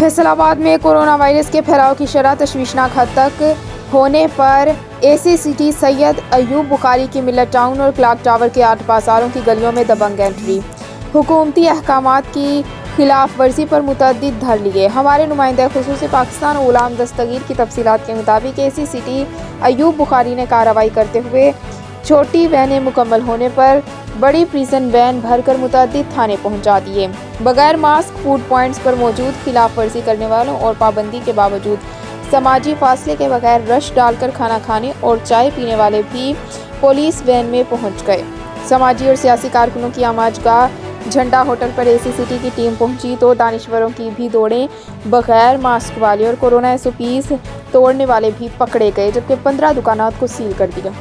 फैसलाबाद में corona virus के फैलाव की शरह तशवीशनाक हद तक होने पर एसी सिटी सैयद अयूब बुखारी की मिलत टाउन और क्लॉक टावर के 8 बाजारों की गलियों में दबंग एंट्री। हुकूमती अहकामात की खिलाफ वर्जी पर मुतअद्दिद धर लिए। हमारे नुमाइंदा खुसूसी पाकिस्तान गुलाम दस्तगीर की तफसीलात के मुताबिक एसी सिटी अयूब बुखारी ने कार्रवाई करते हुए छोटी वैनें मुकम्मल होने पर बड़ी प्रिजन वैन भरकर मुतअद्दिद थाने पहुंचा दिए। बगैर मास्क फूड पॉइंट्स पर मौजूद खिलाफ वर्जी करने वालों और पाबंदी के बावजूद समाजी फासले के बगैर रश डालकर खाना खाने और चाय पीने वाले भी पुलिस वैन में पहुंच गए। समाजी और सियासी कारकुनों की आमाजगाह झंडा होटल पर एसी सिटी की टीम पहुंची तो दानिश्वरों की भी दौड़ें बगैर मास्क वाले और कोरोना SOPs तोड़ने वाले भी पकड़े गए, जबकि 15 दुकानात को सील कर दिया।